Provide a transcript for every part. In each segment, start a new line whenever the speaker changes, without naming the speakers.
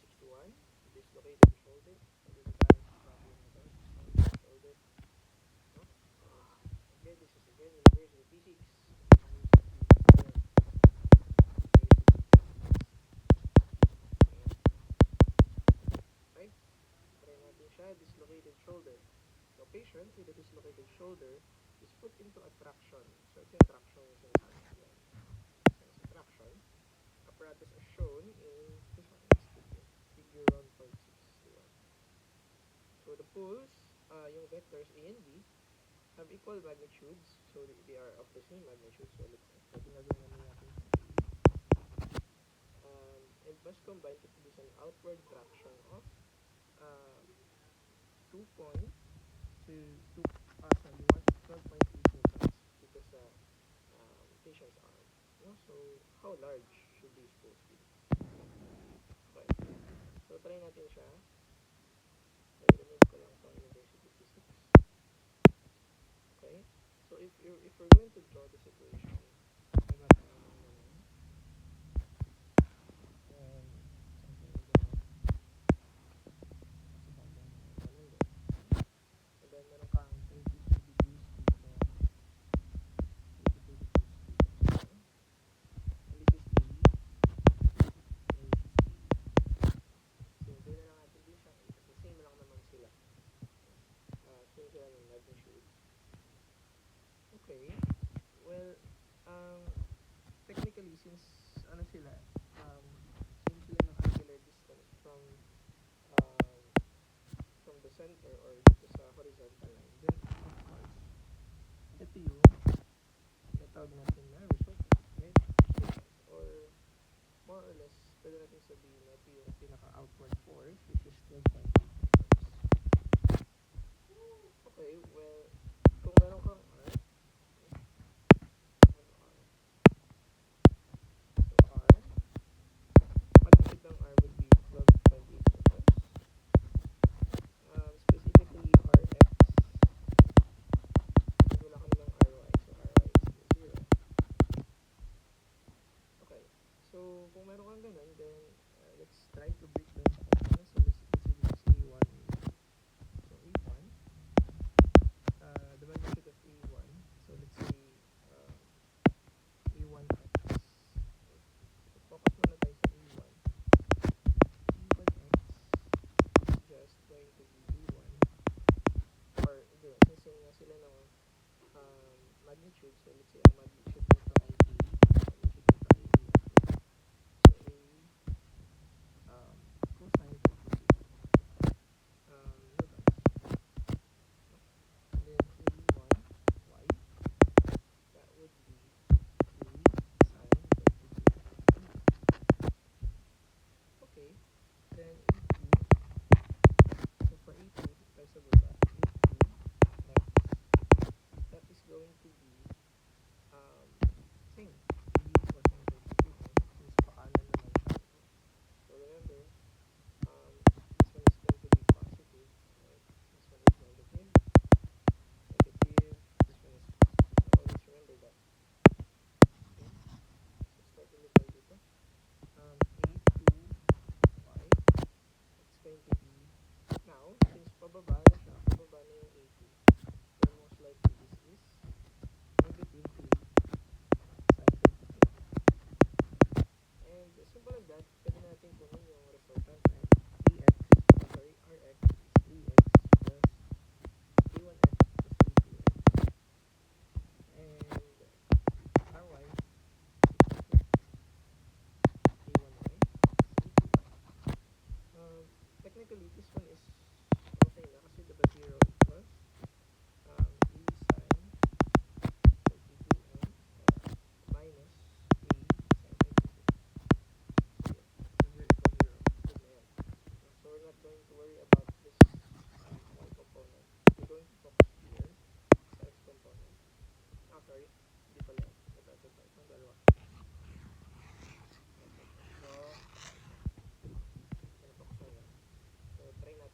161, dislocated shoulder. So this is the problem nito, dislocated shoulder. No? Again, this is again University Physics. Okay? Try natin siya, dislocated shoulder. So patient with a dislocated shoulder is put into a traction. So ito yung traction yung sinasabi natin. So sa traction, apparatus as shown in this one, figure 1.61. So the poles, yung vectors A and B, have equal magnitudes. So they are of the same magnitude. So let's pwede na gawin namin natin sa and must combine to produce an outward traction of 2 point to 2, sorry, 12.8 newtons because patient's arm. No? So how large should these poles be? Okay. So try natin siya. I-remove ko lang itong University Physics. Okay. So if we're going to draw this equation, diba tayo ng ganun? And something like that. Kasi something like ganun din. And then meron kang 32 degrees dito. 32 degrees dito. And this is A. And this is B. So gawin na lang natin din siyang A kasi same lang naman sila. Same sila ng magnitude. Okay. Well, technically since ano sila, same sila ng angular distance from the center or dito sa horizontal line, then of course ito yung natawag natin na resultant, right? Or more or less pwede natin sabihin na ito yung pinaka outward force which is 12.8 newtons. Okay, well, kung meron kang R, magnitude ng R would be 12.8 newtons. Specifically Rx, wala kami ng Ry, so Ry is 0. Okay, so kung meron kang ganun, then let's try to break down the components. So let's say this is A1. So A1, the magnitude of A1, so let's say A1x. Focus muna tayo sa A1. A1x is just going to be A1, or hindi, since same nga sila ng magnitude, so let's say ang magnitude nito ay A, magnitude nito ay A. So A cosine 32 newtons. And then A1 y, that would be A sine 32. Okay, then A2, so for A2, tayo sa baba, A2 x, that is going to be same, A cosine 32 since pakanan naman siya. So remember, this one is going to be positive, right? This one is negative, negative, this one is positive. Always remember that. Okay, so start ulit tayo dito. A2y, it's going to be, now, since pababa na siya, pababa na yung A2, then most likely this is negative A sine 32. And simple as that, pwede natin kunin yung resultant, right? Rx is AX plus A1x plus A2x. And Ry is A1y plus A2y. Technically, this one is okay na kasi diba 0 equals A sine 32 and minus A sine 36. So, 0 equals 0. Good na yan. So, we're not going to worry about this y component. We're going to focus here sa x component. Sorry. Hindi pala yan. Ito. Itong dalawa. So, focus mo yan. So, try natin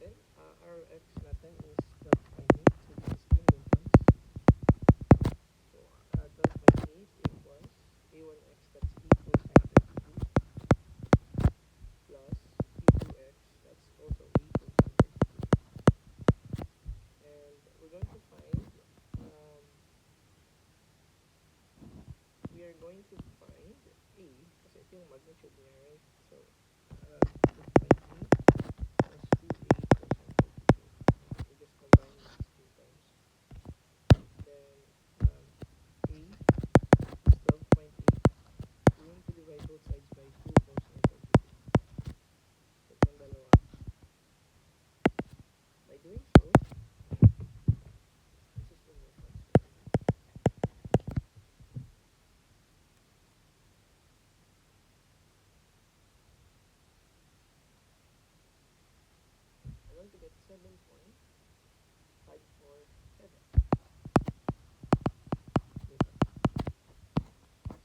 trying to find A, kasi ito yung magnitude niya, right? So, just find A plus 2A cosine 42. We just combine these two terms. Then, A is 12.8. We're going to divide both sides by 2 cosine 32. So, itong dalawa. By doing so, this is the motion squared. I'm going to get 7.547. Diba?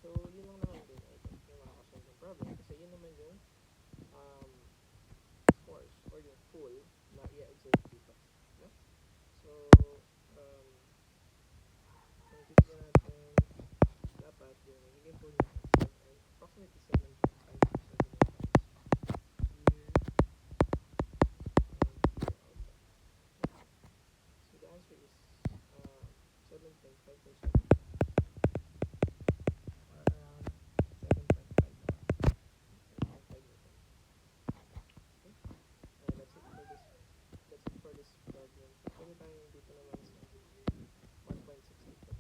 So, yun lang naman din, I think, yung makakasolve ng problem. Kasi yun naman yung scores or yung full na i-observe dito. No? So, kung titignan natin, dapat yung magiging full niya is approximately 7.5 to 7 here and here also. So, the answer is 7.547 or around 7.5 naman. 7.5 newton. Okay? That's it for this problem. Pwede tayo dito naman sa 1.62.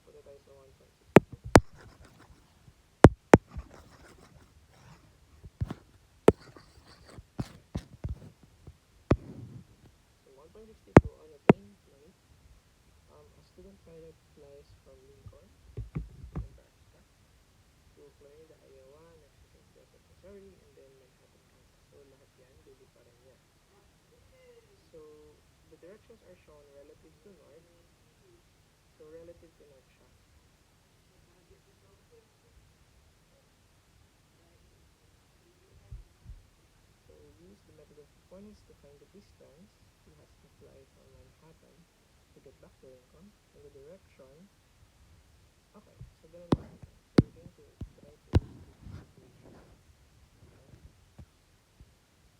Punta tayo sa 1.62. So 1.62, on a train flight, a student pilot flies from Lincoln, Nebraska, to Florida, Iowa, next to St. Joseph, Missouri, and then Manhattan, Kansas. So lahat yan, daily pa rin yan. So the directions are shown relative to north. So relative to north siya. So use the method of coordinates to find the distance he has to fly from Manhattan to get back to Lincoln, and the direction. Okay, so ganun naman. So we're going to try to use this equation.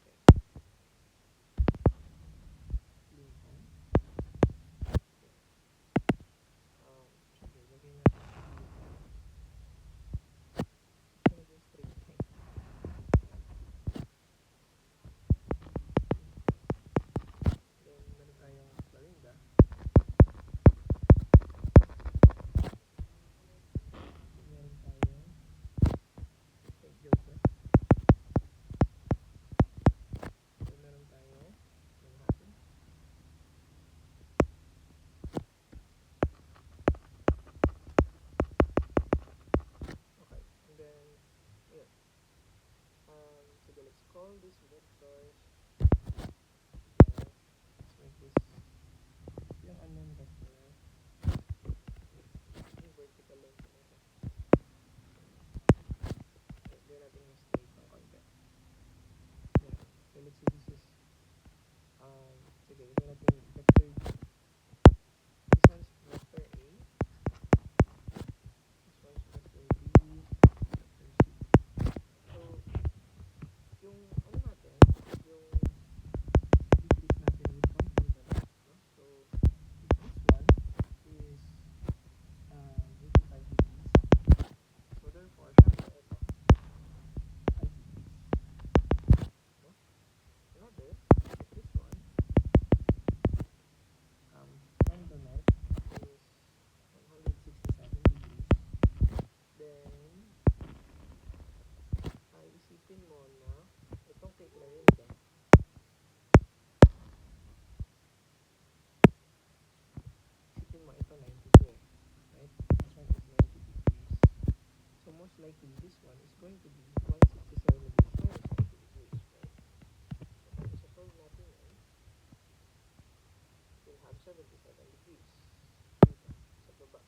Okay. Lincoln. Sige, lagay natin yung straight line. Then, meron tayong Florinda. Meron tayong St. Joseph. Then, meron tayong Manhattan. Okay, and then, yun. Sige, let's call these vectors. Let's make this yung unknown vector. Yung vertical line ko nito. Gawin natin yung straight ng konti. Yeah. So let's say this is sige, gawin natin vector D. This one's vector A. This one's vector B. Vector C. So yung ano natin, yung decrease natin with confidence, no? So if this one is 85 degrees, so therefore syempre ito ay decrease, no? Another, if this one from the north is 167 degrees, then ay isipin mo na itong kay Clarinda isipin mo ito 92 eh, right? This one is 90 degrees. So most likely this one is going to be 167 degrees minus 90 degrees, right? So kung isa-solve natin yan, we'll have 77 degrees dito sa baba.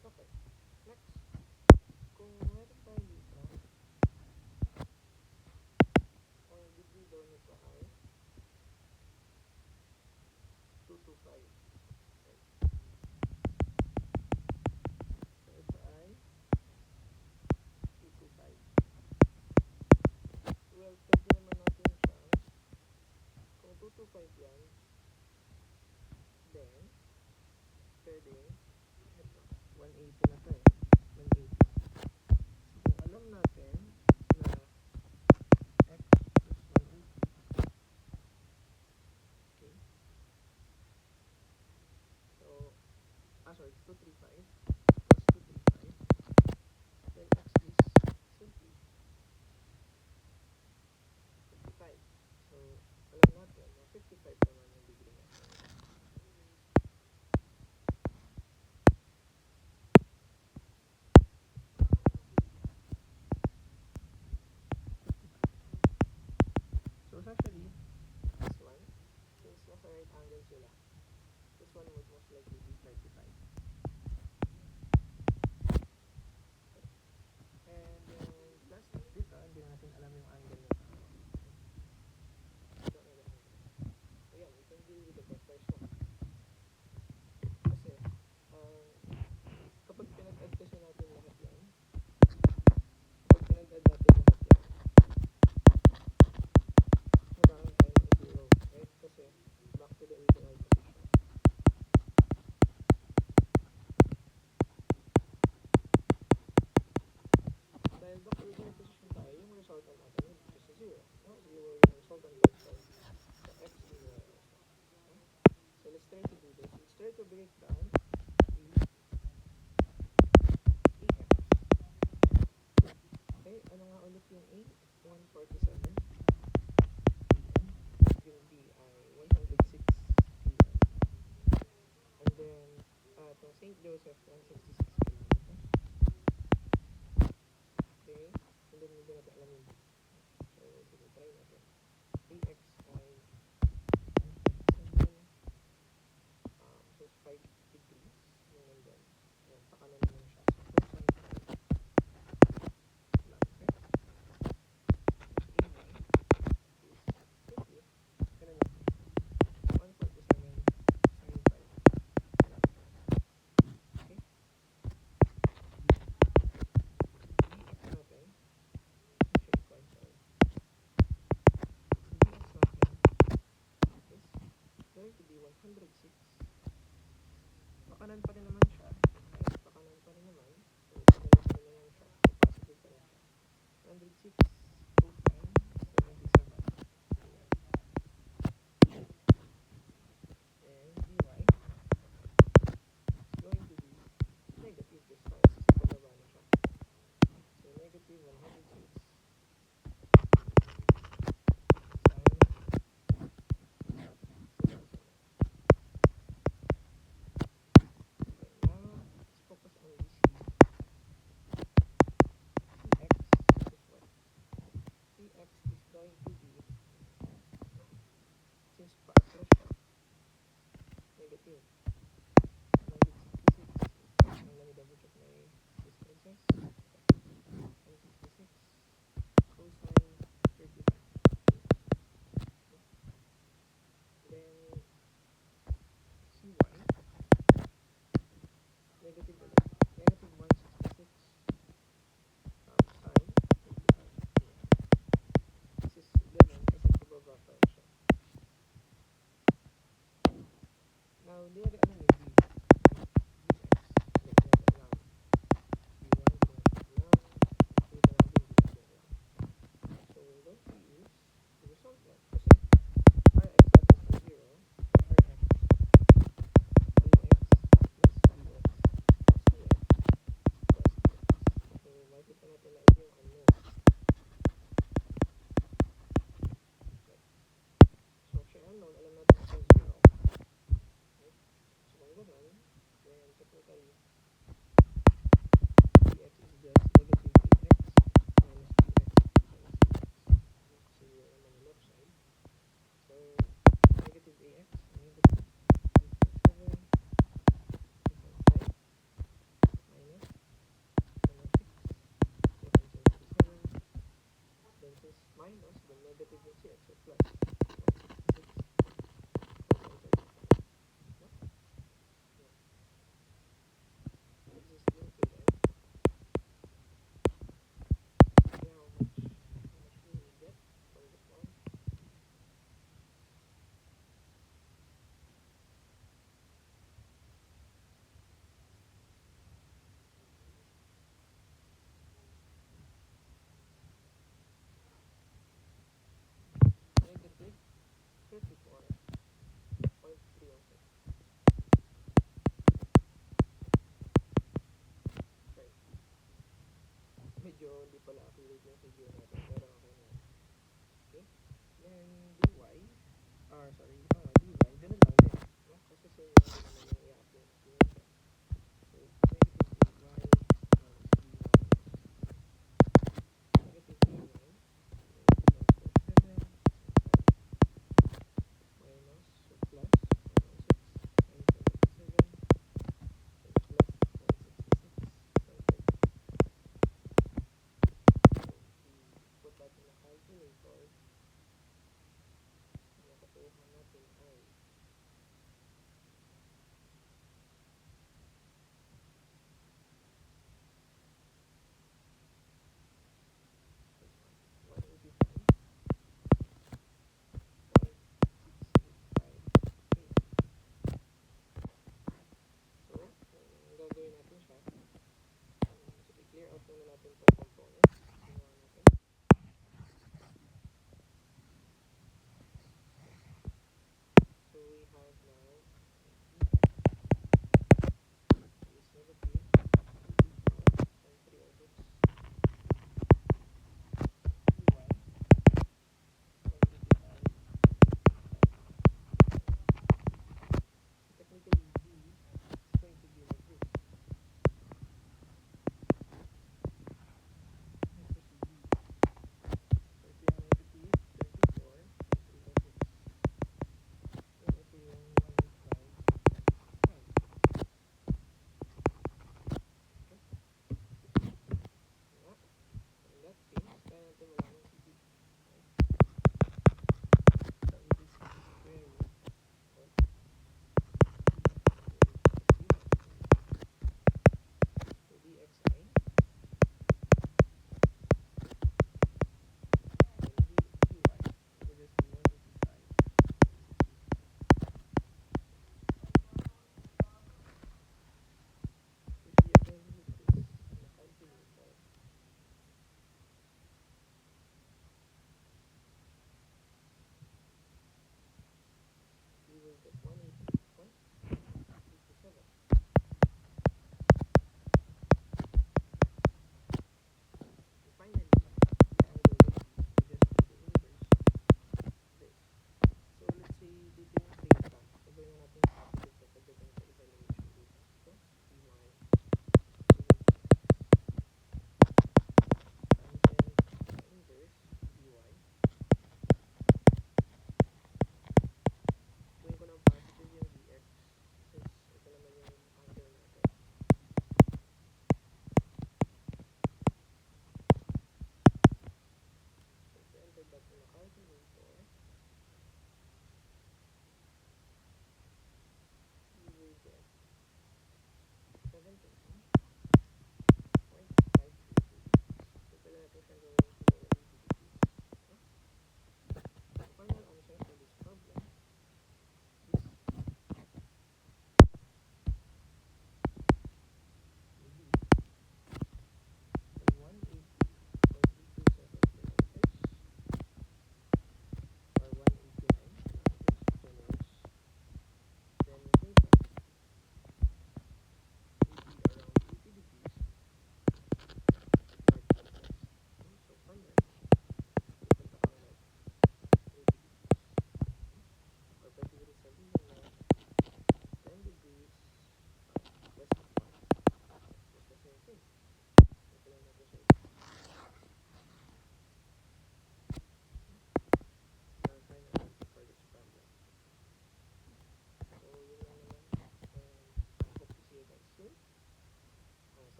Okay, next, kung meron tayo dito, ang degree daw nito ay 625 yan. Then, pwedeng, ito, 180 na to eh. 180. So, kung alam natin na x is 180, okay. So, sorry, it's 235 plus 235. Then x is simply 55. So, alam natin na 55 naman yung degree niya. So, essentially, this one, since nasa right angle sila, this one would most likely be 35. Okay. And last dito, hindi na natin alam yung angle nito. We don't know the angle. Again, we can deal with the vectors lang. Kasi, kapag pinag-add kasi natin lahat yan, magkakaroon tayo ng 0, right? Kasi, back to the original position. Dahil back to the original position tayo, yung resultant natin is just a 0. No? 0 yung resultant vector. So, x, 0 also. Okay? So, let's try to do this. Let's try to break down okay, ano nga ulit yung A? 147 PM. Yung B ay 106 PM. And then, itong St. Joseph, 166 kilometers. Okay, and then hindi natin alam yung B. So, sige, try natin. AX ay 147. So, it's 5 degrees. Yung nandun. Ayan, sa kanan naman siya. So, 2.5 kilometers. Going to be 106. Pakanan pa rin naman siya. Right? Pakanan pa rin naman. So, pakanan pa rin naman siya. So, positive pa rin siya. 106 times 77. And dy is going to be negative this time. Kasi pababa na siya. So, negative 106 going to be, since paatras siya, negative 166. Let me double check my distances. 166 cosine 35. Then CY negative ulit. Negative 166 sine 35. This is ganun kasi pababa pa rin siya. Now, hindi natin alam yung B. Dx. Hindi natin alam. B1, hindi natin alam. Dito natin, hindi natin alam. So, we're going to use the resultant. Kasi, Rx natin ay 0. Rx ay x plus Bx plus Cx plus Dx. So, makikita natin na ito yung unknown. So, siya unknown, alam natin ito 0. Okay? So, kung gano'n, then technically, Dx is just negative Ax minus Bx minus Cx. Kasi 0 naman yung left side. So, negative Ax, negative 2.7, 2.5 minus 106, 777. Then since minus, then negative yung Cx, so plus 166, cosine 35. No? Yeah. This is going to then, see how much we will get from this one. straight yung figure natin, pero okay na. Okay? Then, dy, dy, ganun lang din. No? Kasi same lang din naman yung